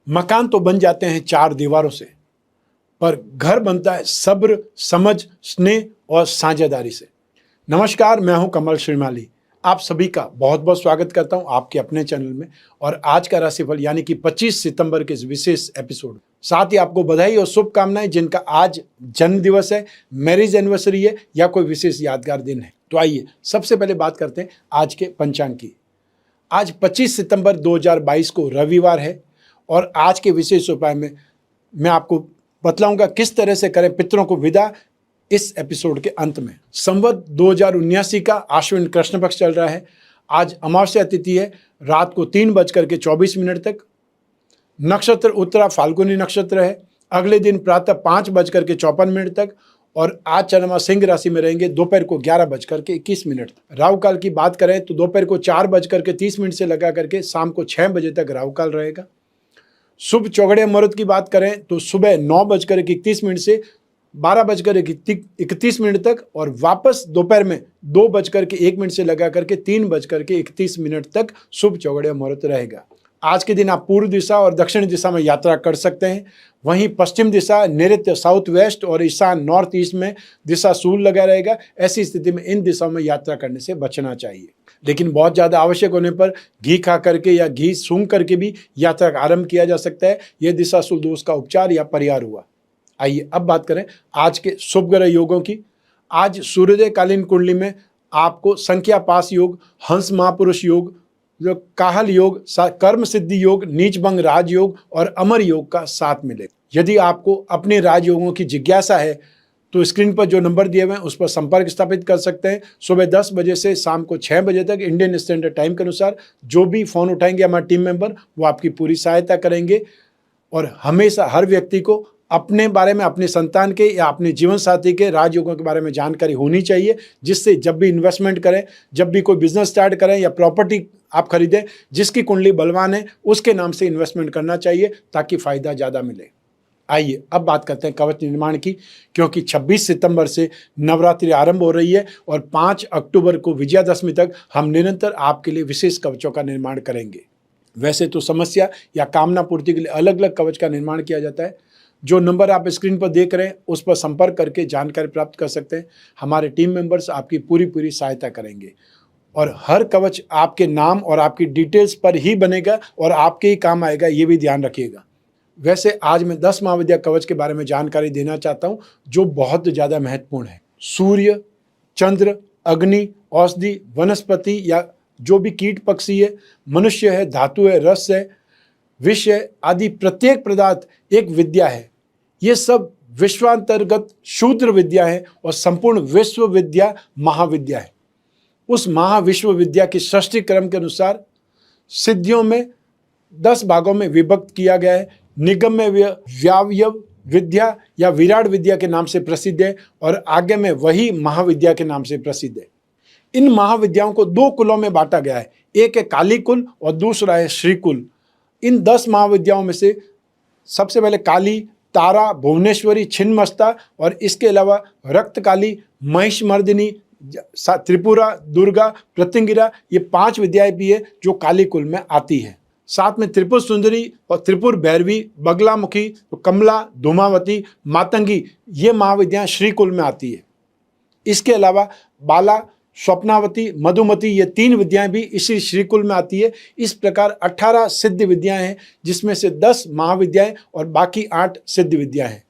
मकान तो बन जाते हैं चार दीवारों से, पर घर बनता है सब्र, समझ, स्नेह और साझेदारी से। नमस्कार, मैं हूं कमल श्रीमाली। आप सभी का बहुत बहुत स्वागत करता हूं आपके अपने चैनल में। और आज का राशिफल यानी कि 25 सितंबर के इस विशेष एपिसोड, साथ ही आपको बधाई और शुभकामनाएं जिनका आज जन्म दिवस है, मैरिज एनिवर्सरी है या कोई विशेष यादगार दिन है। तो आइए सबसे पहले बात करते हैं आज के पंचांग की। आज 25 सितंबर 2022 को रविवार है और आज के विशेष उपाय में मैं आपको बतलाऊंगा किस तरह से करें पितरों को विदा इस एपिसोड के अंत में। संवत 2079 का आश्विन कृष्ण पक्ष चल रहा है। आज अमावस्या तिथि है, रात को 3:24 तक। नक्षत्र उत्तरा फाल्गुनी नक्षत्र है। अगले दिन प्रातः 5:54 तक और आज चंद्रमा सिंह राशि में रहेंगे दोपहर को 11:21 तक। राहु काल की बात करें तो दोपहर को 4:30 से लगा करके शाम को 6 बजे तक राहु काल रहेगा। शुभ चौगड़े मुहूर्त की बात करें तो सुबह 9:31 से 12:31 तक और वापस दोपहर में 2:01 से लगा करके 3:31 तक शुभ चौगड़े मुहूर्त रहेगा। आज के दिन आप पूर्व दिशा और दक्षिण दिशा में यात्रा कर सकते हैं। वहीं पश्चिम दिशा, नैऋत्य साउथ वेस्ट और ईशान नॉर्थ ईस्ट में दिशा शूल लगा रहेगा। ऐसी स्थिति में इन दिशाओं में यात्रा करने से बचना चाहिए, लेकिन बहुत ज़्यादा आवश्यक होने पर घी खा करके या घी सूंघ करके भी यात्रा का आरंभ किया जा सकता है। यह दिशा शूल दोष का उपचार या परिहार हुआ। आइए अब बात करें आज के शुभ ग्रह योगों की। आज सूर्योदय कालीन कुंडली में आपको संख्या पास योग, हंस महापुरुष योग, जो काहल योग, कर्म सिद्धि योग, नीच भंग राजयोग और अमर योग का साथ मिले। यदि आपको अपने राजयोगों की जिज्ञासा है तो स्क्रीन पर जो नंबर दिए हुए हैं उस पर संपर्क स्थापित कर सकते हैं। सुबह 10 बजे से शाम को 6 बजे तक इंडियन स्टैंडर्ड टाइम के अनुसार जो भी फ़ोन उठाएंगे हमारे टीम मेंबर, वो आपकी पूरी सहायता करेंगे। और हमेशा हर व्यक्ति को अपने बारे में, अपने संतान के या अपने जीवन साथी के राजयोगों के बारे में जानकारी होनी चाहिए, जिससे जब भी इन्वेस्टमेंट करें, जब भी कोई बिजनेस स्टार्ट करें या प्रॉपर्टी आप खरीदें, जिसकी कुंडली बलवान है उसके नाम से इन्वेस्टमेंट करना चाहिए ताकि फायदा ज़्यादा मिले। आइए अब बात करते हैं कवच निर्माण की, क्योंकि 26 सितंबर से नवरात्रि आरंभ हो रही है और 5 अक्टूबर को विजयादशमी तक हम निरंतर आपके लिए विशेष कवचों का निर्माण करेंगे। वैसे तो समस्या या कामना पूर्ति के लिए अलग अलग कवच का निर्माण किया जाता है। जो नंबर आप स्क्रीन पर देख रहे हैं उस पर संपर्क करके जानकारी प्राप्त कर सकते हैं। हमारे टीम मेंबर्स आपकी पूरी सहायता करेंगे और हर कवच आपके नाम और आपकी डिटेल्स पर ही बनेगा और आपके ही काम आएगा, ये भी ध्यान रखिएगा। वैसे आज मैं 10 महाविद्या कवच के बारे में जानकारी देना चाहता हूं जो बहुत ज़्यादा महत्वपूर्ण है। सूर्य, चंद्र, अग्नि, औषधि, वनस्पति या जो भी कीट पक्षी है, मनुष्य है, धातु है, रस है, विष है आदि प्रत्येक पदार्थ एक विद्या है। ये सब विश्वांतर्गत शूद्र विद्या है और संपूर्ण विश्व विद्या महाविद्या है। उस महाविश्व विद्या की सृष्टि क्रम के अनुसार सिद्धियों में 10 भागों में विभक्त किया गया है। निगम्य व्यावयव विद्या या विराट विद्या के नाम से प्रसिद्ध है और आगे में वही महाविद्या के नाम से प्रसिद्ध है। इन महाविद्याओं को 2 कुलों में बांटा गया है, एक है काली कुल और दूसरा है श्री कुल। इन 10 महाविद्याओं में से सबसे पहले काली, तारा, भुवनेश्वरी, छिन्नमस्ता और इसके अलावा रक्तकाली, महिषमर्दिनी, त्रिपुरा, दुर्गा, प्रत्यंगिरा, ये 5 विद्याएं भी है जो काली कुल में आती है। साथ में त्रिपुर सुंदरी और त्रिपुर भैरवी, बगलामुखी, कमला, धूमावती, मातंगी, ये महाविद्याएं श्री कुल में आती है। इसके अलावा बाला, स्वप्नावती, मधुमती, ये 3 विद्याएं भी इसी श्रीकुल में आती है। इस प्रकार 18 सिद्ध विद्याएं हैं, जिसमें से 10 महाविद्याएं और बाकी 8 सिद्ध विद्याएं हैं।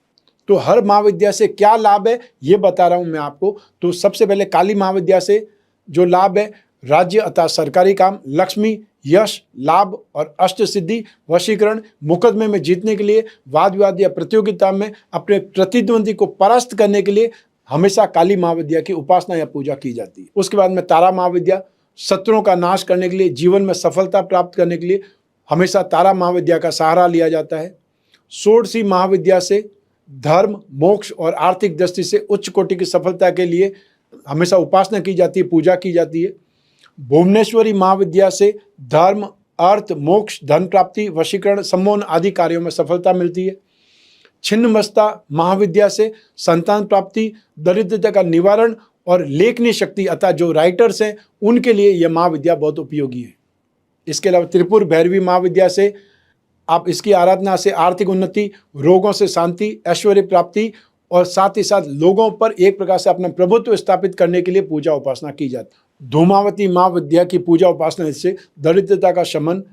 तो हर महाविद्या से क्या लाभ है ये बता रहा हूं मैं आपको। तो सबसे पहले काली महाविद्या से जो लाभ है, राज्य अर्थात सरकारी काम, लक्ष्मी, यश, लाभ और अष्ट सिद्धि, वशीकरण, मुकदमे में जीतने के लिए, वाद विवाद या प्रतियोगिता में अपने प्रतिद्वंदी को परास्त करने के लिए हमेशा काली महाविद्या की उपासना या पूजा की जाती है। उसके बाद में तारा महाविद्या, शत्रुओं का नाश करने के लिए, जीवन में सफलता प्राप्त करने के लिए हमेशा तारा महाविद्या का सहारा लिया जाता है। षोडशी महाविद्या से धर्म, मोक्ष और आर्थिक दृष्टि से उच्च कोटि की सफलता के लिए हमेशा उपासना की जाती है, पूजा की जाती है। भुवनेश्वरी महाविद्या से धर्म, अर्थ, मोक्ष, धन प्राप्ति, वशीकरण, सम्मोहन आदि कार्यों में सफलता मिलती है। छिन्नमस्ता महाविद्या से संतान प्राप्ति, दरिद्रता का निवारण और लेखनी शक्ति अर्थात जो राइटर्स हैं उनके लिए यह महाविद्या बहुत उपयोगी है। इसके अलावा त्रिपुर भैरवी महाविद्या से आप इसकी आराधना से आर्थिक उन्नति, रोगों से शांति, ऐश्वर्य प्राप्ति और साथ ही साथ लोगों पर एक प्रकार से अपना प्रभुत्व स्थापित करने के लिए पूजा उपासना की जाती है। धूमावती माँ विद्या की पूजा उपासना से दरिद्रता का शमन,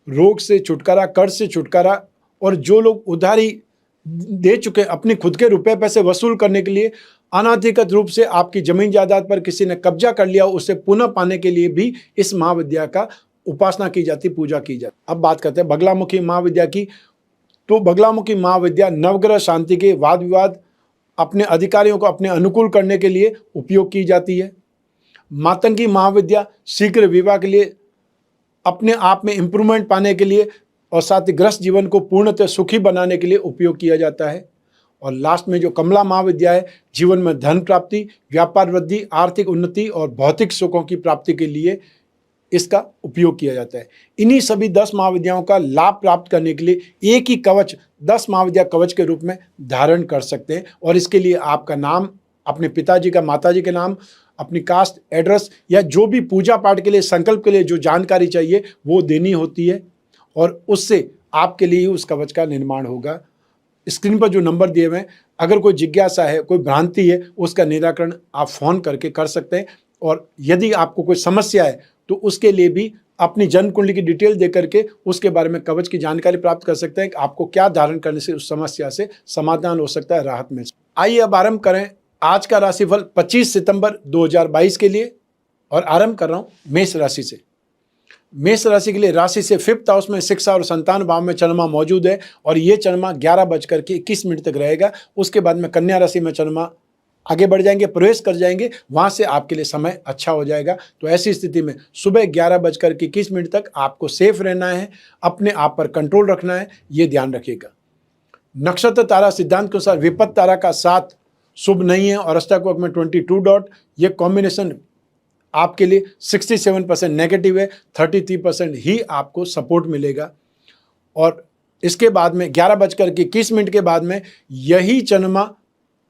रोग से छुटकारा, कर्ज से छुटकारा, और जो लोग उधारी दे चुके अपने खुद के रुपए पैसे वसूल करने के लिए, अनाधिकृत रूप से आपकी जमीन जायदाद पर किसी ने कब्जा कर लिया, उसे पुनः पाने के लिए भी इस महाविद्या का उपासना की जाती, पूजा की जाती। अब बात करते हैं बगलामुखी महाविद्या की। तो बगलामुखी महाविद्या नवग्रह शांति के वाद विवाद, अपने अधिकारियों को अपने अनुकूल करने के लिए उपयोग की जाती है। मातंगी महाविद्या शीघ्र विवाह के लिए, अपने आप में इंप्रूवमेंट पाने के लिए और साथ ही ग्रस्त जीवन को पूर्णतः सुखी बनाने के लिए उपयोग किया जाता है। और लास्ट में जो कमला महाविद्या है, जीवन में धन प्राप्ति, व्यापार वृद्धि, आर्थिक उन्नति और भौतिक सुखों की प्राप्ति के लिए इसका उपयोग किया जाता है। इन्हीं सभी 10 महाविद्याओं का लाभ प्राप्त करने के लिए एक ही कवच 10 महाविद्या कवच के रूप में धारण कर सकते हैं। और इसके लिए आपका नाम, अपने पिताजी का, माताजी के नाम, अपनी कास्ट, एड्रेस या जो भी पूजा पाठ के लिए, संकल्प के लिए जो जानकारी चाहिए वो देनी होती है, और उससे आपके लिए उस कवच का निर्माण होगा। स्क्रीन पर जो नंबर दिए हुए हैं, अगर कोई जिज्ञासा है, कोई भ्रांति है, उसका निराकरण आप फ़ोन करके कर सकते हैं। और यदि आपको कोई समस्या है तो उसके लिए भी अपनी जन्म कुंडली की डिटेल दे करके उसके बारे में कवच की जानकारी प्राप्त कर सकते हैं कि आपको क्या धारण करने से उस समस्या से समाधान हो सकता है, राहत मिल सकती है। आइए अब आरंभ करें आज का राशिफल 25 सितंबर 2022 के लिए, और आरंभ कर रहा हूँ मेष राशि से। मेष राशि के लिए राशि से 5th हाउस में शिक्षा और संतान भाव में चंद्रमा मौजूद है, और ये चंद्रमा 11:21 तक रहेगा। उसके बाद में कन्या राशि में चंद्रमा आगे बढ़ जाएंगे, प्रवेश कर जाएंगे, वहां से आपके लिए समय अच्छा हो जाएगा। तो ऐसी स्थिति में सुबह 11:21 तक आपको सेफ रहना है, अपने आप पर कंट्रोल रखना है, ये ध्यान रखिएगा। नक्षत्र तारा सिद्धांत के अनुसार विपत्त तारा का साथ शुभ नहीं है, और अष्टक में 22 डॉट, ये कॉम्बिनेशन आपके लिए 67% नेगेटिव है, 33% ही आपको सपोर्ट मिलेगा। और इसके बाद में 11:21 के बाद में यही चंद्रमा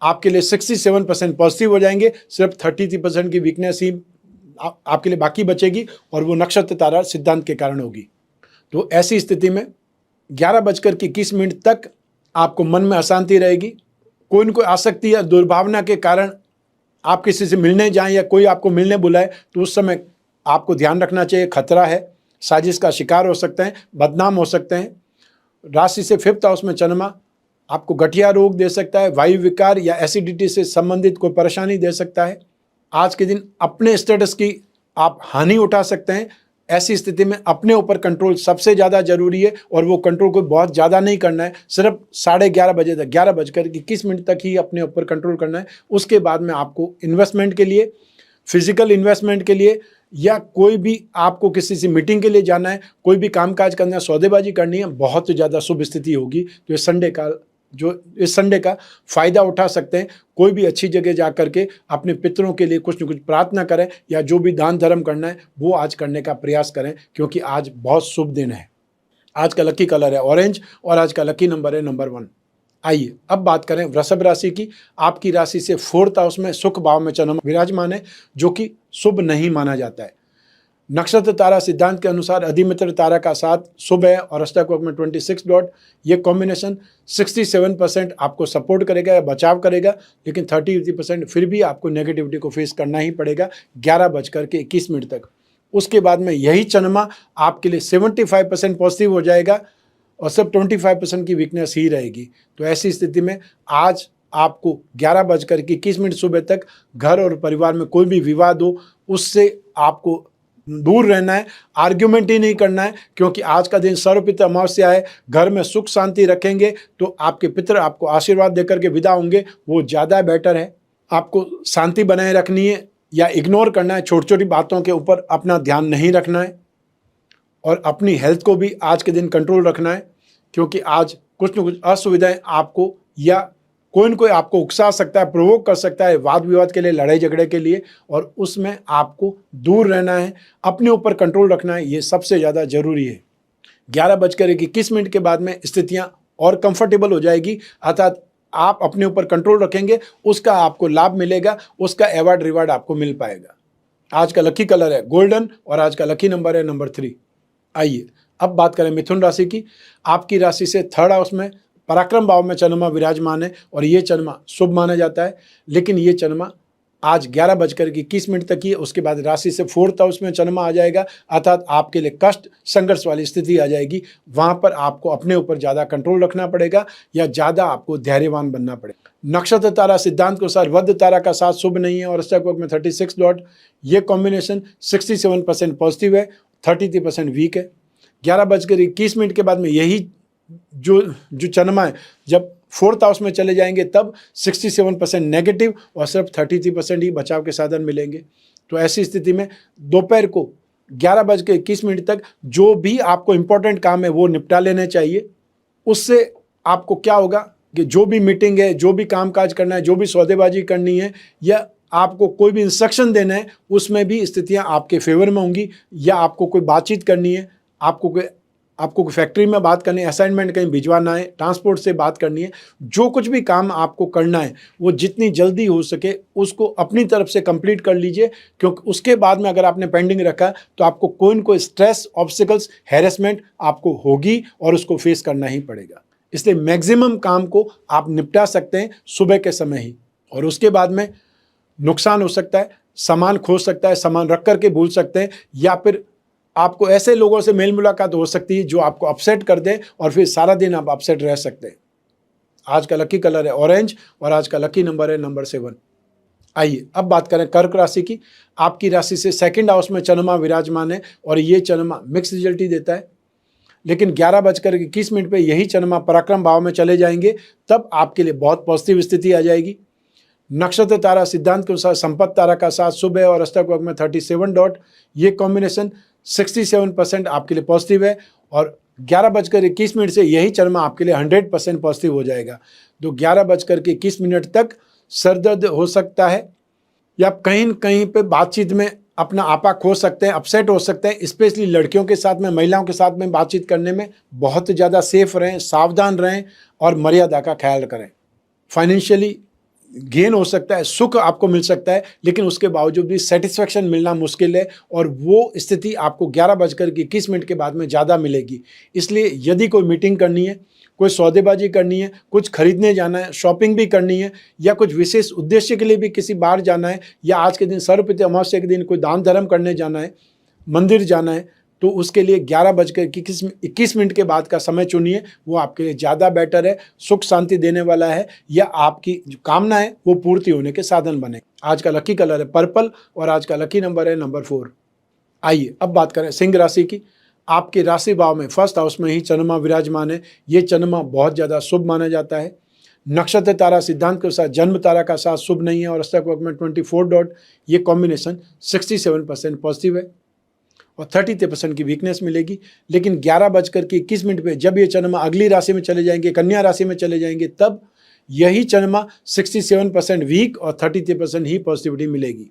आपके लिए 67% पॉजिटिव हो जाएंगे, सिर्फ 33% की वीकनेस ही आपके लिए बाकी बचेगी, और वो नक्षत्र तारा सिद्धांत के कारण होगी। तो ऐसी स्थिति में 11:21 तक आपको मन में अशांति रहेगी, कोई न कोई आसक्ति या दुर्भावना के कारण आप किसी से मिलने जाएं या कोई आपको मिलने बुलाए, तो उस समय आपको ध्यान रखना चाहिए, खतरा है, साजिश का शिकार हो सकते हैं, बदनाम हो सकते हैं। राशि से 5th हाउस में चंद्रमा आपको गठिया रोग दे सकता है, वायु विकार या एसिडिटी से संबंधित कोई परेशानी दे सकता है। आज के दिन अपने स्टेटस की आप हानि उठा सकते हैं। ऐसी स्थिति में अपने ऊपर कंट्रोल सबसे ज़्यादा जरूरी है, और वो कंट्रोल को बहुत ज़्यादा नहीं करना है, सिर्फ 11:30 बजे तक, 11:21 तक ही अपने ऊपर कंट्रोल करना है। उसके बाद में आपको इन्वेस्टमेंट के लिए, फिजिकल इन्वेस्टमेंट के लिए, या कोई भी आपको किसी से मीटिंग के लिए जाना है, कोई भी कामकाज करना है, सौदेबाजी करनी है, बहुत ज़्यादा शुभ स्थिति होगी। तो इस संडे का फ़ायदा उठा सकते हैं। कोई भी अच्छी जगह जा करके अपने पितरों के लिए कुछ न कुछ प्रार्थना करें, या जो भी दान धर्म करना है वो आज करने का प्रयास करें, क्योंकि आज बहुत शुभ दिन है। आज का लकी कलर है ऑरेंज, और आज का लकी नंबर है नंबर 1। आइए अब बात करें वृषभ राशि की। आपकी राशि से 4th हाउस में सुख भाव में चंद्रमा विराजमान है, जो कि शुभ नहीं माना जाता है। नक्षत्र तारा सिद्धांत के अनुसार अधिमित्र तारा का साथ शुभ है, और अष्टक में 26 डॉट, ये कॉम्बिनेशन 67% आपको सपोर्ट करेगा या बचाव करेगा, लेकिन 33% फिर भी आपको नेगेटिविटी को फेस करना ही पड़ेगा 11:21 तक। उसके बाद में यही चंद्रमा आपके लिए 75% पॉजिटिव हो जाएगा, और सिर्फ 25% की वीकनेस ही रहेगी। तो ऐसी स्थिति में आज आपको 11:21 सुबह तक घर और परिवार में कोई भी विवाद हो उससे आपको दूर रहना है, आर्ग्यूमेंट ही नहीं करना है, क्योंकि आज का दिन सर्वपितृ अमावस्या है। घर में सुख शांति रखेंगे तो आपके पितर आपको आशीर्वाद देकर के विदा होंगे, वो ज़्यादा बेटर है। आपको शांति बनाए रखनी है या इग्नोर करना है, छोटी छोटी बातों के ऊपर अपना ध्यान नहीं रखना है, और अपनी हेल्थ को भी आज के दिन कंट्रोल रखना है, क्योंकि आज कुछ न कुछ असुविधाएं आपको या कोई न कोई आपको उकसा सकता है, प्रोवोक कर सकता है वाद विवाद के लिए, लड़ाई झगड़े के लिए, और उसमें आपको दूर रहना है, अपने ऊपर कंट्रोल रखना है, ये सबसे ज़्यादा जरूरी है। 11:21 के बाद में स्थितियां और कंफर्टेबल हो जाएगी, अर्थात आप अपने ऊपर कंट्रोल रखेंगे, उसका आपको लाभ मिलेगा, उसका अवार्ड रिवार्ड आपको मिल पाएगा। आज का लकी कलर है गोल्डन, और आज का लकी नंबर है नंबर 3। आइए अब बात करें मिथुन राशि की। आपकी राशि से थर्ड हाउस में पराक्रम भाव में चंद्रमा विराजमान है और ये चंद्रमा शुभ माना जाता है, लेकिन ये चंद्रमा आज 11:21 तक ही है। उसके बाद राशि से फोर्थ हाउस में चंद्रमा आ जाएगा, अर्थात आपके लिए कष्ट संघर्ष वाली स्थिति आ जाएगी। वहां पर आपको अपने ऊपर ज़्यादा कंट्रोल रखना पड़ेगा या ज़्यादा आपको धैर्यवान बनना पड़ेगा। नक्षत्र तारा सिद्धांत के अनुसार वध तारा का साथ शुभ नहीं है और स्टॉक वर्क में 36 डॉट, ये कॉम्बिनेशन 67% पॉजिटिव है, 33% वीक है। 11:21 के बाद में यही जो चंद्रमा है जब फोर्थ हाउस में चले जाएंगे तब 67% नेगेटिव और सिर्फ 33% ही बचाव के साधन मिलेंगे। तो ऐसी स्थिति में दोपहर को 11:21 तक जो भी आपको इंपॉर्टेंट काम है वो निपटा लेने चाहिए। उससे आपको क्या होगा कि जो भी मीटिंग है, जो भी कामकाज करना है, जो भी सौदेबाजी करनी है या आपको कोई भी इंस्ट्रक्शन देना है, उसमें भी स्थितियां आपके फेवर में होंगी। या आपको कोई बातचीत करनी है, आपको फैक्ट्री में बात करनी है, असाइनमेंट कहीं भिजवाना है, ट्रांसपोर्ट से बात करनी है, जो कुछ भी काम आपको करना है वो जितनी जल्दी हो सके उसको अपनी तरफ से कंप्लीट कर लीजिए, क्योंकि उसके बाद में अगर आपने पेंडिंग रखा तो आपको कोई न कोई स्ट्रेस, ऑब्स्टिकल्स, हैरेसमेंट आपको होगी और उसको फेस करना ही पड़ेगा। इसलिए मैक्सिमम काम को आप निपटा सकते हैं सुबह के समय ही, और उसके बाद में नुकसान हो सकता है, सामान खो सकता है, सामान रख करके भूल सकते हैं, या फिर आपको ऐसे लोगों से मेल मुलाकात हो सकती है जो आपको अपसेट कर दे और फिर सारा दिन आप अपसेट रह सकते हैं। आज का लकी कलर है ऑरेंज और आज का लकी नंबर है नंबर 7। आइए अब बात करें कर्क राशि की। आपकी राशि से सेकंड हाउस में चंद्रमा विराजमान है और ये चंद्रमा मिक्स रिजल्ट ही देता है, लेकिन 11:21 पे यही चंद्रमा पराक्रम भाव में चले जाएंगे तब आपके लिए बहुत पॉजिटिव स्थिति आ जाएगी। नक्षत्र तारा सिद्धांत के अनुसार संपत्ति तारा का साथ शुभ है और अष्टक वर्ग में 37 डॉट, ये कॉम्बिनेशन 67% आपके लिए पॉजिटिव है और 11:21 से यही चंद्रमा आपके लिए 100% पॉजिटिव हो जाएगा। तो 11:21 तक सरदर्द हो सकता है या कहीं न कहीं पे बातचीत में अपना आपा खो सकते हैं, अपसेट हो सकते हैं। स्पेशली लड़कियों के साथ में, महिलाओं के साथ में बातचीत करने में बहुत ज़्यादा सेफ रहें, सावधान रहें और मर्यादा का ख्याल करें। फाइनेंशियली गेन हो सकता है, सुख आपको मिल सकता है, लेकिन उसके बावजूद भी सेटिस्फैक्शन मिलना मुश्किल है और वो स्थिति आपको 11:21 के बाद में ज़्यादा मिलेगी। इसलिए यदि कोई मीटिंग करनी है, कोई सौदेबाजी करनी है, कुछ खरीदने जाना है, शॉपिंग भी करनी है या कुछ विशेष उद्देश्य के लिए भी किसी बाहर जाना है या आज के दिन सर्वप्रति अमावस्या के दिन कोई दान धर्म करने जाना है, मंदिर जाना है, तो उसके लिए 11:21 के बाद का समय चुनिए, वो आपके लिए ज़्यादा बेटर है, सुख शांति देने वाला है या आपकी जो कामना है वो पूर्ति होने के साधन बने। आज का लकी कलर है पर्पल और आज का लकी नंबर है नंबर 4। आइए अब बात करें सिंह राशि की। आपके राशि भाव में फर्स्ट हाउस में ही चंद्रमा विराजमान है। ये चंद्रमा बहुत ज़्यादा शुभ माना जाता है। नक्षत्र तारा सिद्धांत के अनुसार जन्म तारा का साथ शुभ नहीं है और अष्टक वर्ग में 24 डॉट, ये कॉम्बिनेशन 67% पॉजिटिव है और 33% की वीकनेस मिलेगी। लेकिन 11:21 पे जब ये चंद्रमा अगली राशि में चले जाएंगे, कन्या राशि में चले जाएंगे, तब यही चंद्रमा 67% वीक और 33% ही पॉजिटिविटी मिलेगी।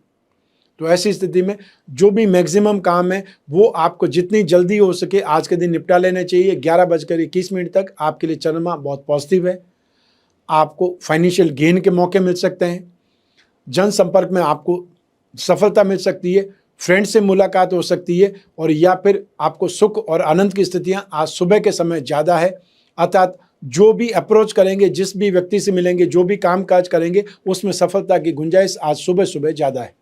तो ऐसी स्थिति में जो भी मैक्सिमम काम है वो आपको जितनी जल्दी हो सके आज के दिन निपटा लेने चाहिए। 11:21 तक आपके लिए चंद्रमा बहुत पॉजिटिव है। आपको फाइनेंशियल गेन के मौके मिल सकते हैं, जनसंपर्क में आपको सफलता मिल सकती है, फ्रेंड से मुलाकात हो सकती है और या फिर आपको सुख और आनंद की स्थितियां आज सुबह के समय ज़्यादा है। अर्थात जो भी अप्रोच करेंगे, जिस भी व्यक्ति से मिलेंगे, जो भी काम काज करेंगे, उसमें सफलता की गुंजाइश आज सुबह सुबह ज़्यादा है।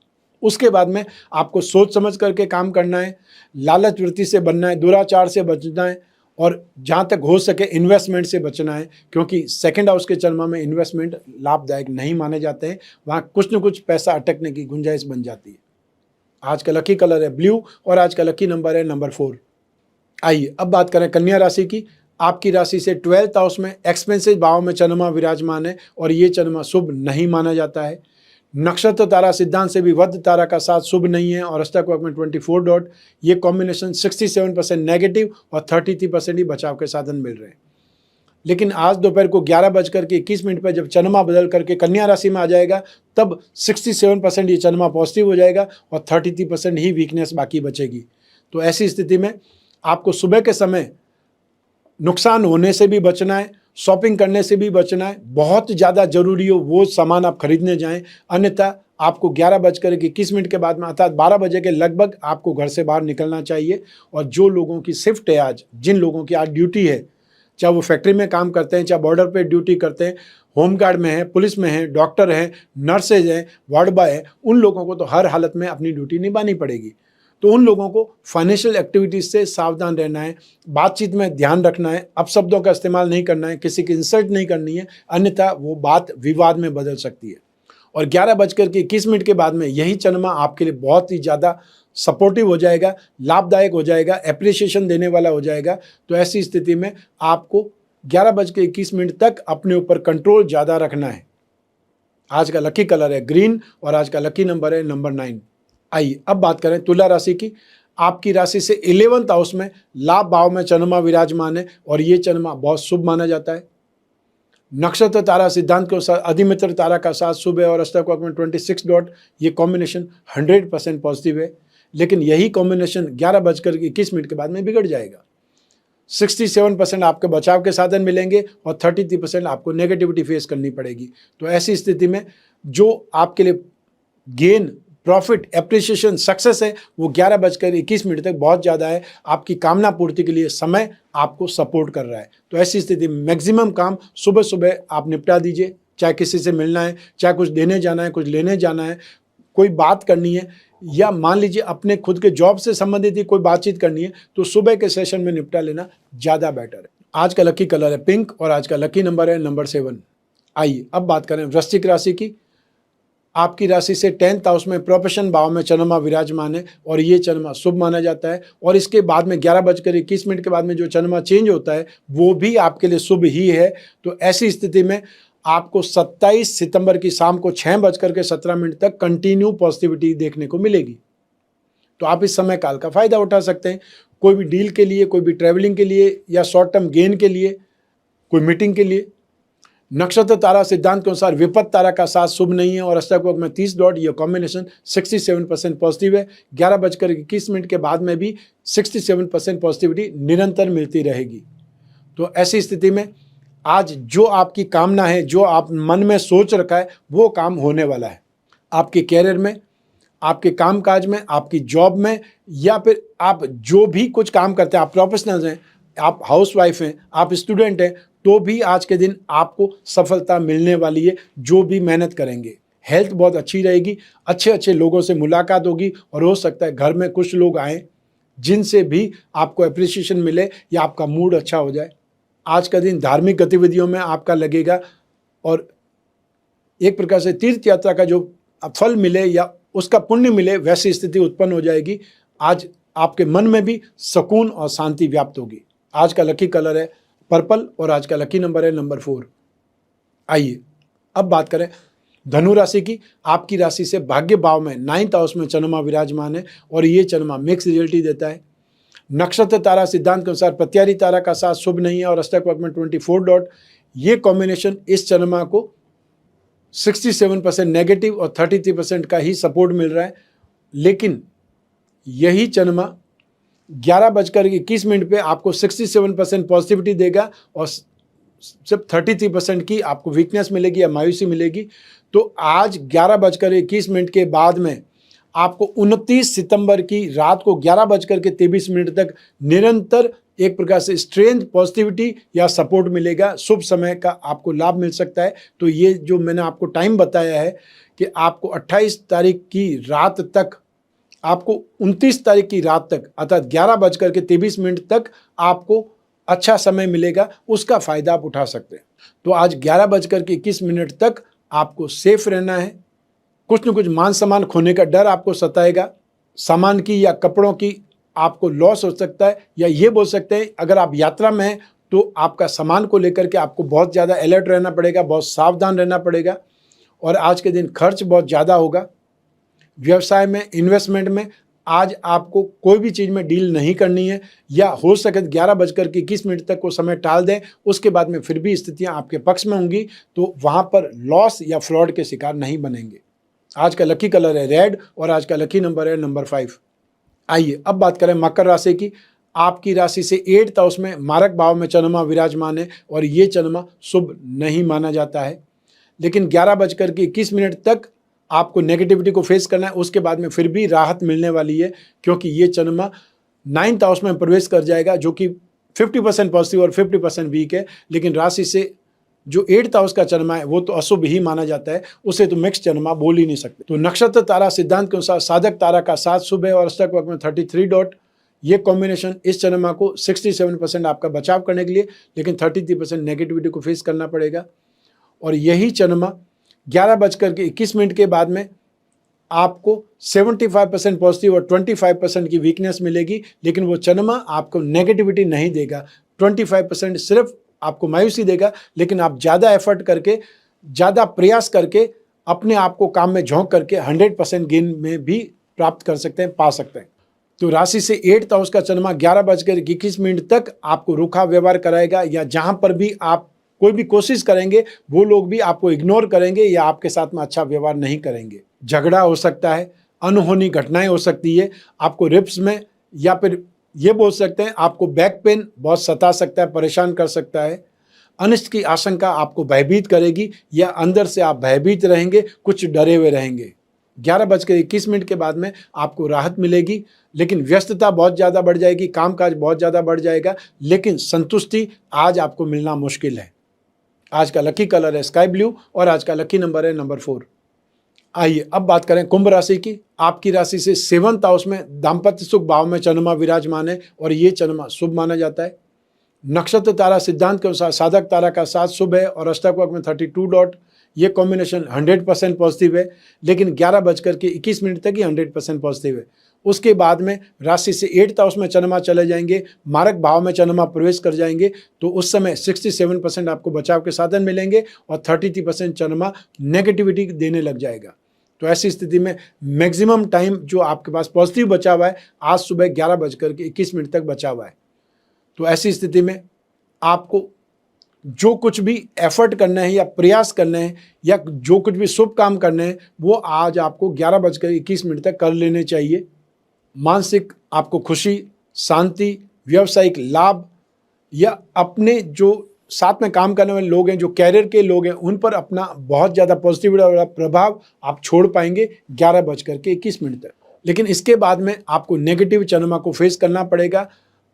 उसके बाद में आपको सोच समझ करके काम करना है, लालच वृत्ति से बनना है, दुराचार से बचना है और जहाँ तक हो सके इन्वेस्टमेंट से बचना है, क्योंकि सेकंड हाउस के चंद्रमा में इन्वेस्टमेंट लाभदायक नहीं माने जाते हैं। वहाँ कुछ न कुछ पैसा अटकने की गुंजाइश बन जाती है। आज का लकी कलर है ब्लू और आज का लकी नंबर है नंबर 4। आइए अब बात करें कन्या राशि की। आपकी राशि से 12th हाउस में एक्सपेंसिव भाव में चंद्रमा विराजमान है और ये चंद्रमा शुभ नहीं माना जाता है। नक्षत्र तारा सिद्धांत से भी वध तारा का साथ शुभ नहीं है और अष्टक वर्ग में 24 डॉट, ये कॉम्बिनेशन 67% नेगेटिव और 33% ही बचाव के साधन मिल रहे हैं। लेकिन आज दोपहर को 11:21 पर जब चंद्रमा बदल करके कन्या राशि में आ जाएगा तब 67% ये चंद्रमा पॉजिटिव हो जाएगा और 33% ही वीकनेस बाकी बचेगी। तो ऐसी स्थिति में आपको सुबह के समय नुकसान होने से भी बचना है, शॉपिंग करने से भी बचना है। बहुत ज़्यादा जरूरी हो वो सामान आप खरीदने जाएं, अन्यथा आपको 11:21 के बाद में अर्थात 12 बजे के लगभग आपको घर से बाहर निकलना चाहिए। और जो लोगों की शिफ्ट है आज, जिन लोगों की आज ड्यूटी है, चाहे वो फैक्ट्री में काम करते हैं, चाहे बॉर्डर पे ड्यूटी करते हैं, होमगार्ड में हैं, पुलिस में हैं, डॉक्टर हैं, नर्सेज हैं, वार्ड बॉय हैं, उन लोगों को तो हर हालत में अपनी ड्यूटी निभानी पड़ेगी। तो उन लोगों को फाइनेंशियल एक्टिविटीज से सावधान रहना है, बातचीत में ध्यान रखना है, अपशब्दों का इस्तेमाल नहीं करना है, किसी की इंसल्ट नहीं करनी है, अन्यथा वो बात विवाद में बदल सकती है। और 11:21 के बाद में यही चंद्रमा आपके लिए बहुत ही ज़्यादा सपोर्टिव हो जाएगा, लाभदायक हो जाएगा, एप्रिसिएशन देने वाला हो जाएगा। तो ऐसी स्थिति में आपको 11:21 तक अपने ऊपर कंट्रोल ज़्यादा रखना है। आज का लकी कलर है ग्रीन और आज का लकी नंबर है नंबर 9। आइए अब बात करें तुला राशि की। आपकी राशि से 11th हाउस में लाभ भाव में चंद्रमा विराजमान है और ये चंद्रमा बहुत शुभ माना जाता है। नक्षत्र तारा सिद्धांत के अनुसार अधिमित्र तारा का साथ शुभ है और अष्टकोण में 26 डॉट, ये कॉम्बिनेशन 100% पॉजिटिव है। लेकिन यही कॉम्बिनेशन 11:21 के बाद में बिगड़ जाएगा। 67% आपके बचाव के साधन मिलेंगे और 33% आपको नेगेटिविटी फेस करनी पड़ेगी। तो ऐसी स्थिति में जो आपके लिए गेन, प्रॉफिट, एप्रिसिएशन, सक्सेस है वो 11:21 तक बहुत ज़्यादा है। आपकी कामना पूर्ति के लिए समय आपको सपोर्ट कर रहा है। तो ऐसी स्थिति में मैक्सिमम काम सुबह सुबह आप निपटा दीजिए। चाहे किसी से मिलना है, चाहे कुछ देने जाना है, कुछ लेने जाना है, कोई बात करनी है, या मान लीजिए अपने खुद के जॉब से संबंधित ही कोई बातचीत करनी है, तो सुबह के सेशन में निपटा लेना ज़्यादा बेटर है। आज का लकी कलर है पिंक और आज का लकी नंबर है नंबर 7। आइए अब बात करें वृश्चिक राशि की। आपकी राशि से 10th हाउस में प्रोफेशन भाव में चंद्रमा विराजमान है और ये चंद्रमा शुभ माना जाता है। और इसके बाद में 11:21 के बाद में जो चंद्रमा चेंज होता है वो भी आपके लिए शुभ ही है। तो ऐसी स्थिति में आपको 27 सितंबर की शाम को 6:17 तक कंटिन्यू पॉजिटिविटी देखने को मिलेगी। तो आप इस समय काल का फायदा उठा सकते हैं, कोई भी डील के लिए, कोई भी ट्रैवलिंग के लिए, या शॉर्ट टर्म गेन के लिए, कोई मीटिंग के लिए। नक्षत्र तारा सिद्धांत के अनुसार विपत्त तारा का साथ शुभ नहीं है और अष्टकोण में 30 डॉट, ये कॉम्बिनेशन 67% पॉजिटिव है। 11:21 के बाद में भी 67% पॉजिटिविटी निरंतर मिलती रहेगी। तो ऐसी स्थिति में आज जो आपकी कामना है, जो आप मन में सोच रखा है, वो काम होने वाला है। आपके कैरियर में, आपके कामकाज में, आपकी जॉब में, या फिर आप जो भी कुछ काम करते हैं, आप प्रोफेशनल्स हैं, आप हाउसवाइफ हैं, आप स्टूडेंट हैं, तो भी आज के दिन आपको सफलता मिलने वाली है जो भी मेहनत करेंगे। हेल्थ बहुत अच्छी रहेगी, अच्छे अच्छे लोगों से मुलाकात होगी और हो सकता है घर में कुछ लोग आएँ जिनसे भी आपको अप्रिसिएशन मिले या आपका मूड अच्छा हो जाए। आज का दिन धार्मिक गतिविधियों में आपका लगेगा और एक प्रकार से तीर्थ यात्रा का जो फल मिले या उसका पुण्य मिले, वैसी स्थिति उत्पन्न हो जाएगी। आज आपके मन में भी सुकून और शांति व्याप्त होगी। आज का लकी कलर है पर्पल और आज का लकी नंबर है नंबर 4। आइए अब बात करें धनु राशि की। आपकी राशि से भाग्य भाव में 9th हाउस में चंद्रमा विराजमान है और ये चंद्रमा मिक्स रिजल्ट देता है। नक्षत्र तारा सिद्धांत के अनुसार प्रत्यारी तारा का साथ शुभ नहीं है और अष्टकोण में 24 डॉट, ये कॉम्बिनेशन इस चंद्रमा को 67% नेगेटिव और 33% का ही सपोर्ट मिल रहा है। लेकिन यही चंद्रमा 11:21 पे आपको 67% पॉजिटिविटी देगा और सिर्फ 33% की आपको वीकनेस मिलेगी या मायूसी मिलेगी। तो आज 11:21 के बाद में आपको 29 सितंबर की रात को 11:23 तक निरंतर एक प्रकार से स्ट्रेंथ, पॉजिटिविटी या सपोर्ट मिलेगा। शुभ समय का आपको लाभ मिल सकता है। तो ये जो मैंने आपको टाइम बताया है कि आपको 28 तारीख की रात तक, आपको 29 तारीख की रात तक अर्थात 11:23 तक आपको अच्छा समय मिलेगा, उसका फ़ायदा आप उठा सकते हैं। तो आज 11:21 तक आपको सेफ रहना है। कुछ न कुछ मान सम्मान खोने का डर आपको सताएगा, सामान की या कपड़ों की आपको लॉस हो सकता है, या ये बोल सकते हैं अगर आप यात्रा में हैं तो आपका सामान को लेकर के आपको बहुत ज़्यादा अलर्ट रहना पड़ेगा, बहुत सावधान रहना पड़ेगा। और आज के दिन खर्च बहुत ज़्यादा होगा। व्यवसाय में, इन्वेस्टमेंट में आज आपको कोई भी चीज़ में डील नहीं करनी है, या हो सके 11:21 तक वो समय टाल दें। उसके बाद में फिर भी स्थितियां आपके पक्ष में होंगी तो वहां पर लॉस या फ्रॉड के शिकार नहीं बनेंगे। आज का लकी कलर है रेड और आज का लकी नंबर है नंबर 5। आइए अब बात करें मकर राशि की। आपकी राशि से 8th हाउस में मारक भाव में चंद्रमा विराजमान है और ये चंद्रमा शुभ नहीं माना जाता है। लेकिन 11:21 तक आपको नेगेटिविटी को फेस करना है, उसके बाद में फिर भी राहत मिलने वाली है, क्योंकि ये चंद्रमा 9th हाउस में प्रवेश कर जाएगा, जो कि 50% पॉजिटिव और 50% वीक है। लेकिन राशि से जो 8th हाउस का चंद्रमा है वो तो अशुभ ही माना जाता है, उसे तो मिक्स चंद्रमा बोल ही नहीं सकते। तो नक्षत्र तारा सिद्धांत के अनुसार साधक तारा का 7 शुभ है और अष्टक वक्र में 33 डॉट। ये कॉम्बिनेशन इस चंद्रमा को 67% आपका बचाव करने के लिए, लेकिन 33% नेगेटिविटी को फेस करना पड़ेगा। और यही चंद्रमा 11:21 के बाद में आपको 75% पॉजिटिव और 25% की वीकनेस मिलेगी, लेकिन वो चंद्रमा आपको नेगेटिविटी नहीं देगा। 25% सिर्फ आपको मायूसी देगा, लेकिन आप ज़्यादा एफर्ट करके, ज़्यादा प्रयास करके, अपने आप को काम में झोंक करके 100% गेन में भी प्राप्त कर सकते हैं, पा सकते हैं। तो राशि से 8th हाउस का चंद्रमा 11:21 तक आपको रूखा व्यवहार कराएगा, या जहां पर भी आप कोई भी कोशिश करेंगे वो लोग भी आपको इग्नोर करेंगे या आपके साथ में अच्छा व्यवहार नहीं करेंगे। झगड़ा हो सकता है, अनहोनी घटनाएं हो सकती है, आपको रिब्स में, या फिर ये बोल सकते हैं आपको बैक पेन बहुत सता सकता है, परेशान कर सकता है। अनिष्ट की आशंका आपको भयभीत करेगी, या अंदर से आप भयभीत रहेंगे, कुछ डरे हुए रहेंगे। 11:21 के बाद में आपको राहत मिलेगी, लेकिन व्यस्तता बहुत ज़्यादा बढ़ जाएगी, कामकाज बहुत ज़्यादा बढ़ जाएगा, लेकिन संतुष्टि आज आपको मिलना मुश्किल है। आज का लकी कलर है स्काई ब्लू और आज का लकी नंबर है नंबर 4। आइए अब बात करें कुंभ राशि की। आपकी राशि से 7th हाउस में दाम्पत्य सुख भाव में चंद्रमा विराजमान है और ये चंद्रमा शुभ माना जाता है। नक्षत्र तारा सिद्धांत के अनुसार साधक तारा का 7 शुभ है और अष्टक वक्र में 32 डॉट। ये कॉम्बिनेशन 100% पॉजिटिव है, लेकिन 11:21 तक ही 100% पॉजिटिव है। उसके बाद में राशि से 8th हाउस में चंद्रमा चले जाएंगे, मारक भाव में चंद्रमा प्रवेश कर जाएंगे, तो उस समय 67% आपको बचाव के साधन मिलेंगे और 33% चंद्रमा नेगेटिविटी देने लग जाएगा। तो ऐसी स्थिति में मैक्सिमम टाइम जो आपके पास पॉजिटिव बचा हुआ है, आज सुबह 11:21 तक बचा हुआ है। तो ऐसी स्थिति में आपको जो कुछ भी एफर्ट करना है या प्रयास करना है या जो कुछ भी शुभ काम करने हैं, वो आज आपको 11:21 तक कर लेने चाहिए। मानसिक आपको खुशी, शांति, व्यावसायिक लाभ, या अपने जो साथ में काम करने वाले लोग हैं, जो कैरियर के लोग हैं, उन पर अपना बहुत ज़्यादा पॉजिटिव वाला प्रभाव आप छोड़ पाएंगे 11:21 तक। लेकिन इसके बाद में आपको नेगेटिव चंद्रमा को फेस करना पड़ेगा।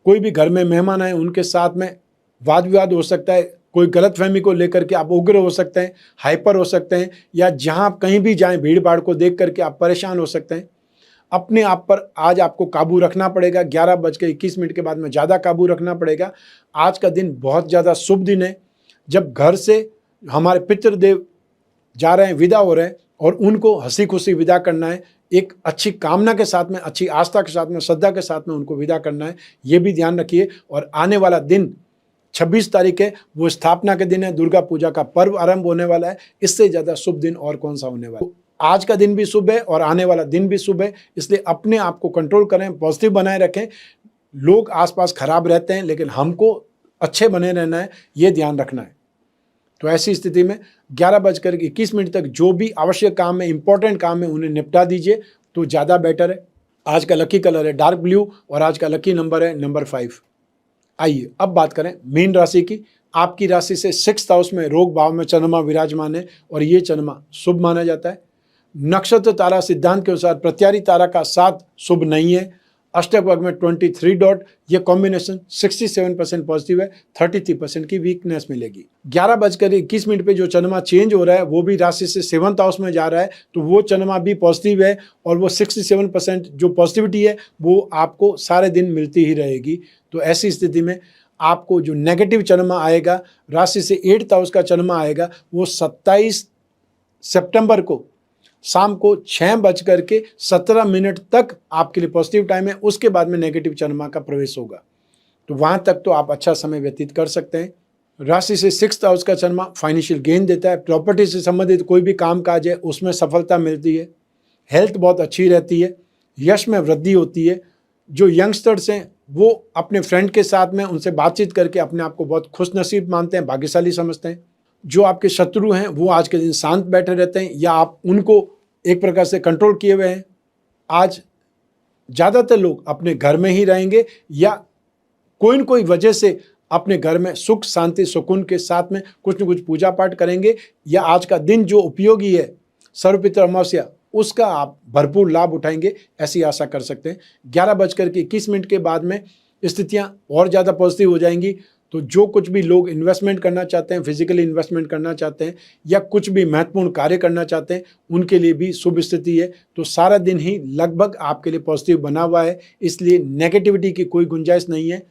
कोई भी घर में मेहमान आए, उनके साथ में वाद विवाद हो सकता है, कोई गलतफहमी को लेकर के आप उग्र हो सकते हैं, हाइपर हो सकते हैं, या जहां कहीं भी जाएं भीड़ भाड़ को देख करके आप परेशान हो सकते हैं। अपने आप पर आज आपको काबू रखना पड़ेगा। 11:21 के बाद में ज़्यादा काबू रखना पड़ेगा। आज का दिन बहुत ज़्यादा शुभ दिन है, जब घर से हमारे पितृदेव जा रहे हैं, विदा हो रहे हैं, और उनको हंसी खुशी विदा करना है। एक अच्छी कामना के साथ में, अच्छी आस्था के साथ में, श्रद्धा के साथ में उनको विदा करना है, ये भी ध्यान रखिए। और आने वाला दिन 26 तारीख है, वो स्थापना के दिन है, दुर्गा पूजा का पर्व आरंभ होने वाला है। इससे ज़्यादा शुभ दिन और कौन सा होने वाला है। आज का दिन भी शुभ है और आने वाला दिन भी शुभ है, इसलिए अपने आप को कंट्रोल करें, पॉजिटिव बनाए रखें। लोग आसपास खराब रहते हैं, लेकिन हमको अच्छे बने रहना है, ये ध्यान रखना है। तो ऐसी स्थिति में 11:21 तक जो भी आवश्यक काम है, इंपॉर्टेंट काम है, उन्हें निपटा दीजिए तो ज़्यादा बेटर है। आज का लकी कलर है डार्क ब्लू और आज का लकी नंबर है नंबर 5। आइए अब बात करें मीन राशि की। आपकी राशि से 6th हाउस में रोग भाव में चंद्रमा विराजमान है और ये चंद्रमा शुभ माना जाता है। नक्षत्र तारा सिद्धांत के अनुसार प्रत्यारी तारा का 7 शुभ नहीं है। अष्टक वर्ग में 23 डॉट। ये कॉम्बिनेशन 67% पॉजिटिव है, 33% की वीकनेस मिलेगी। 11:21 पे जो चंद्रमा चेंज हो रहा है वो भी राशि से 7th हाउस में जा रहा है, तो वो चंद्रमा भी पॉजिटिव है और वो 67% जो पॉजिटिविटी है वो आपको सारे दिन मिलती ही रहेगी। तो ऐसी स्थिति में आपको जो नेगेटिव चंद्रमा आएगा, राशि से 8th हाउस का चंद्रमा आएगा, वो 27 सितंबर को शाम को 6:17 तक आपके लिए पॉजिटिव टाइम है। उसके बाद में नेगेटिव चंद्रमा का प्रवेश होगा, तो वहाँ तक तो आप अच्छा समय व्यतीत कर सकते हैं। राशि से 6th हाउस का चंद्रमा फाइनेंशियल गेन देता है। प्रॉपर्टी से संबंधित कोई भी काम काज है उसमें सफलता मिलती है। हेल्थ बहुत अच्छी रहती है। यश में वृद्धि होती है। जो यंगस्टर्स हैं वो अपने फ्रेंड के साथ में उनसे बातचीत करके अपने आप को बहुत खुशनसीब मानते हैं, भाग्यशाली समझते हैं। जो आपके शत्रु हैं वो आज के दिन शांत बैठे रहते हैं या आप उनको एक प्रकार से कंट्रोल किए हुए हैं। आज ज़्यादातर लोग अपने घर में ही रहेंगे या कोई न कोई वजह से अपने घर में सुख शांति सुकून के साथ में कुछ न कुछ पूजा पाठ करेंगे, या आज का दिन जो उपयोगी है सर्वपित्र अमावस्या, उसका आप भरपूर लाभ उठाएंगे, ऐसी आशा कर सकते हैं। 11:21 के बाद में स्थितियां और ज़्यादा पॉजिटिव हो जाएंगी। तो जो कुछ भी लोग इन्वेस्टमेंट करना चाहते हैं, फिजिकली इन्वेस्टमेंट करना चाहते हैं या कुछ भी महत्वपूर्ण कार्य करना चाहते हैं, उनके लिए भी शुभ स्थिति है। तो सारा दिन ही लगभग आपके लिए पॉजिटिव बना हुआ है, इसलिए नेगेटिविटी की कोई गुंजाइश नहीं है।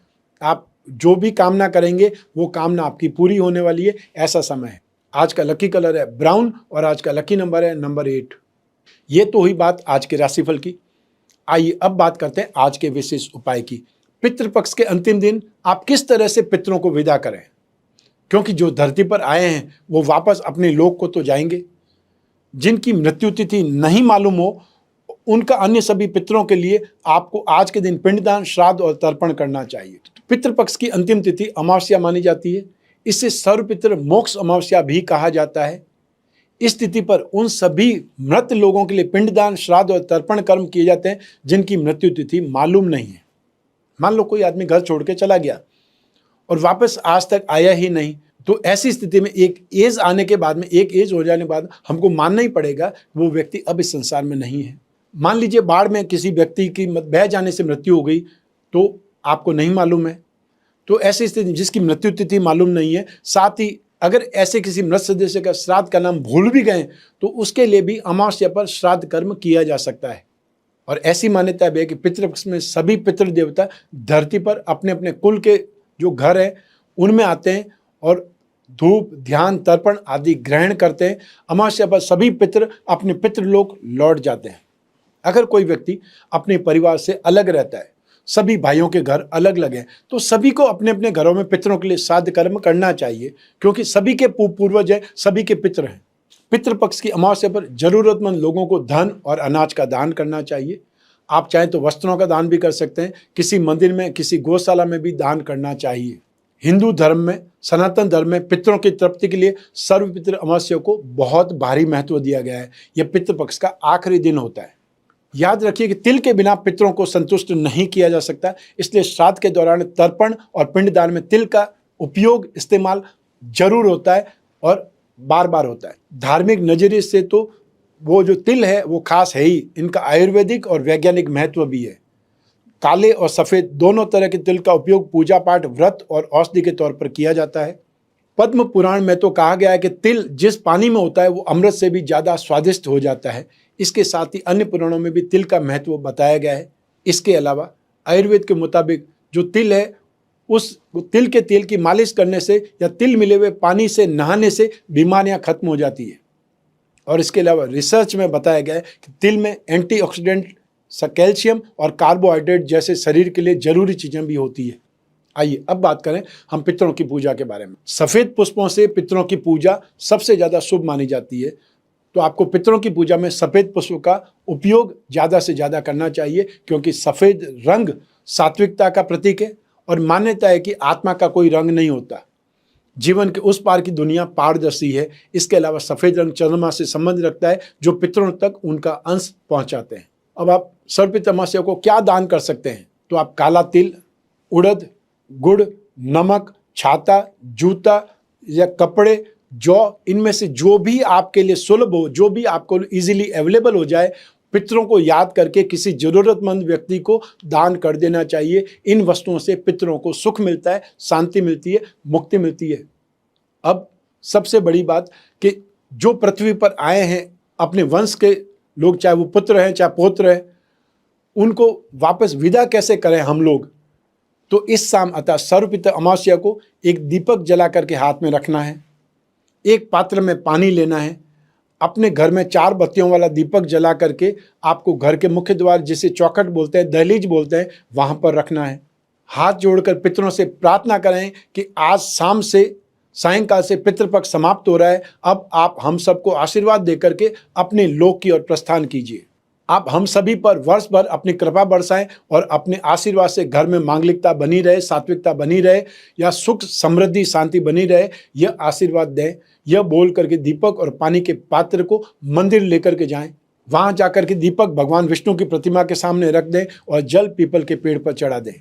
आप जो भी कामना करेंगे वो कामना आपकी पूरी होने वाली है, ऐसा समय है। आज का लकी कलर है ब्राउन और आज का लकी नंबर है नंबर 8। ये तो हुई बात आज के राशिफल की। आइए अब बात करते हैं आज के विशेष उपाय की। पितृपक्ष के अंतिम दिन आप किस तरह से पितरों को विदा करें, क्योंकि जो धरती पर आए हैं वो वापस अपने लोक को तो जाएंगे। जिनकी मृत्यु तिथि नहीं मालूम हो, उनका अन्य सभी पितरों के लिए आपको आज के दिन पिंडदान, श्राद्ध और तर्पण करना चाहिए। पितृपक्ष की अंतिम तिथि अमावस्या मानी जाती है। इसे सर्वपितृ मोक्ष अमावस्या भी कहा जाता है। इस तिथि पर उन सभी मृत लोगों के लिए पिंडदान, श्राद्ध और तर्पण कर्म किए जाते हैं जिनकी मृत्यु तिथि मालूम नहीं है। मान लो कोई आदमी घर छोड़ के चला गया और वापस आज तक आया ही नहीं, तो ऐसी स्थिति में एक एज आने के बाद में, एक एज हो जाने के बाद हमको मानना ही पड़ेगा वो व्यक्ति अब इस संसार में नहीं है। मान लीजिए बाढ़ में किसी व्यक्ति की बह जाने से मृत्यु हो गई, तो आपको नहीं मालूम है, तो ऐसी स्थिति जिसकी मृत्यु तिथि मालूम नहीं है, साथ ही अगर ऐसे किसी मृत सदस्य का श्राद्ध का नाम भूल भी गए तो उसके लिए भी अमावस्या पर श्राद्ध कर्म किया जा सकता है। और ऐसी मान्यता भी है कि पितृपक्ष में सभी पितृ देवता धरती पर अपने अपने कुल के जो घर है उनमें आते हैं और धूप, ध्यान, तर्पण आदि ग्रहण करते हैं। अमावस्या पर सभी पितृ अपने पितृलोक लौट जाते हैं। अगर कोई व्यक्ति अपने परिवार से अलग रहता है, सभी भाइयों के घर अलग अलग हैं, तो सभी को अपने अपने घरों में पितरों के लिए श्राद्ध कर्म करना चाहिए, क्योंकि सभी के पूर्वज हैं, सभी के पितृ हैं। पितृपक्ष की अमावस्या पर जरूरतमंद लोगों को धन और अनाज का दान करना चाहिए। आप चाहें तो वस्त्रों का दान भी कर सकते हैं। किसी मंदिर में, किसी गौशाला में भी दान करना चाहिए। हिंदू धर्म में, सनातन धर्म में पितरों की तृप्ति के लिए सर्वपितृ अमावस्या को बहुत भारी महत्व दिया गया है। यह पितृपक्ष का आखिरी दिन होता है। याद रखिए कि तिल के बिना पितरों को संतुष्ट नहीं किया जा सकता, इसलिए श्राद्ध के दौरान तर्पण और पिंडदान में तिल का उपयोग, इस्तेमाल जरूर होता है और बार बार होता है। धार्मिक नजरिए से तो वो जो तिल है वो खास है ही। इनका आयुर्वेदिक और वैज्ञानिक महत्व भी है। काले और सफ़ेद दोनों तरह के तिल का उपयोग पूजा पाठ, व्रत और औषधि के तौर पर किया जाता है। पद्म पुराण में तो कहा गया है कि तिल जिस पानी में होता है वो अमृत से भी ज़्यादा स्वादिष्ट हो जाता है। इसके साथ ही अन्य पुराणों में भी तिल का महत्व बताया गया है। इसके अलावा आयुर्वेद के मुताबिक जो तिल है, उस तिल के तेल की मालिश करने से या तिल मिले हुए पानी से नहाने से बीमारियां खत्म हो जाती है। और इसके अलावा रिसर्च में बताया गया है कि तिल में एंटीऑक्सीडेंट, कैल्शियम और कार्बोहाइड्रेट जैसे शरीर के लिए जरूरी चीज़ें भी होती है। आइए अब बात करें हम पितरों की पूजा के बारे में। सफ़ेद पुष्पों से पितरों की पूजा सबसे ज़्यादा शुभ मानी जाती है, तो आपको पितरों की पूजा में सफ़ेद पुष्पों का उपयोग ज़्यादा से ज़्यादा करना चाहिए, क्योंकि सफ़ेद रंग सात्विकता का प्रतीक है और मान्यता है कि आत्मा का कोई रंग नहीं होता। जीवन के उस पार की दुनिया पारदर्शी है। इसके अलावा सफ़ेद रंग चंद्रमा से संबंध रखता है, जो पितरों तक उनका अंश पहुंचाते हैं। अब आप सर्वपितृ अमावस्या को क्या दान कर सकते हैं, तो आप काला तिल, उड़द, गुड़, नमक, छाता, जूता या कपड़े, जौ, इनमें से जो भी आपके लिए सुलभ हो, जो भी आपको इजीली अवेलेबल हो जाए, पितरों को याद करके किसी जरूरतमंद व्यक्ति को दान कर देना चाहिए। इन वस्तुओं से पितरों को सुख मिलता है, शांति मिलती है, मुक्ति मिलती है। अब सबसे बड़ी बात कि जो पृथ्वी पर आए हैं अपने वंश के लोग, चाहे वो पुत्र हैं चाहे पौत्र हैं, उनको वापस विदा कैसे करें हम लोग, तो इस शाम अतः सर्वपितृ अमावस्या को एक दीपक जला करके हाथ में रखना है। एक पात्र में पानी लेना है। अपने घर में 4 बत्तियों वाला दीपक जला करके आपको घर के मुख्य द्वार, जिसे चौखट बोलते हैं, दहलीज बोलते हैं, वहां पर रखना है। हाथ जोड़कर पितरों से प्रार्थना करें कि आज शाम से सायंकाल से पितृपक्ष समाप्त हो रहा है, अब आप हम सबको आशीर्वाद देकर के अपने लोक की ओर प्रस्थान कीजिए। आप हम सभी पर वर्ष भर अपनी कृपा बरसाएं और अपने आशीर्वाद से घर में मांगलिकता बनी रहे, सात्विकता बनी रहे या सुख, समृद्धि, शांति बनी रहे, यह आशीर्वाद दें। यह बोल करके दीपक और पानी के पात्र को मंदिर लेकर के जाएं। वहां जाकर के दीपक भगवान विष्णु की प्रतिमा के सामने रख दें और जल पीपल के पेड़ पर चढ़ा दें।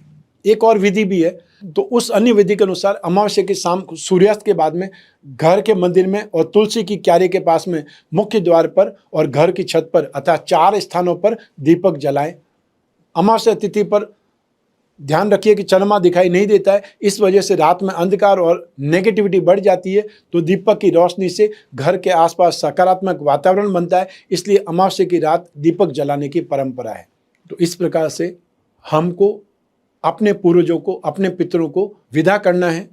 एक और विधि भी है, तो उस अन्य विधि के अनुसार अमावस्या की शाम को सूर्यास्त के बाद में घर के मंदिर में और तुलसी की क्यारी के पास में मुख्य द्वार पर और घर की छत पर अतः 4 स्थानों पर दीपक जलाएं। अमावस्या तिथि पर ध्यान रखिए कि चंद्रमा दिखाई नहीं देता है, इस वजह से रात में अंधकार और नेगेटिविटी बढ़ जाती है, तो दीपक की रोशनी से घर के आसपास सकारात्मक वातावरण बनता है, इसलिए अमावस्या की रात दीपक जलाने की परंपरा है। तो इस प्रकार से हमको अपने पूर्वजों को, अपने पितरों को विदा करना है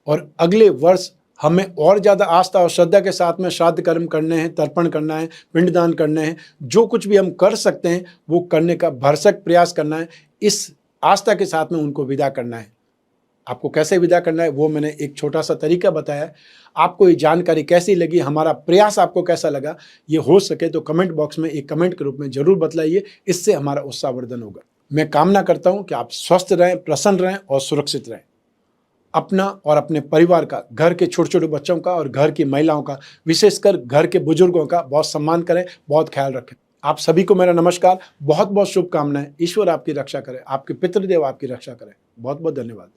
और अगले वर्ष हमें और ज़्यादा आस्था और श्रद्धा के साथ में श्राद्ध कर्म करने हैं, तर्पण करना है, पिंडदान करने हैं, जो कुछ भी हम कर सकते हैं वो करने का भरसक प्रयास करना है। इस आस्था के साथ में उनको विदा करना है। आपको कैसे विदा करना है वो मैंने एक छोटा सा तरीका बताया है। आपको ये जानकारी कैसी लगी, हमारा प्रयास आपको कैसा लगा, ये हो सके तो कमेंट बॉक्स में एक कमेंट के रूप में जरूर बतलाइए, इससे हमारा उत्साहवर्धन होगा। मैं कामना करता हूँ कि आप स्वस्थ रहें, प्रसन्न रहें और सुरक्षित रहें। अपना और अपने परिवार का, घर के छोटे छोटे बच्चों का और घर की महिलाओं का, विशेषकर घर के बुजुर्गों का बहुत सम्मान करें, बहुत ख्याल रखें। आप सभी को मेरा नमस्कार, बहुत बहुत शुभकामनाएं। ईश्वर आपकी रक्षा करे, आपके पितृदेव आपकी रक्षा करें। बहुत बहुत धन्यवाद।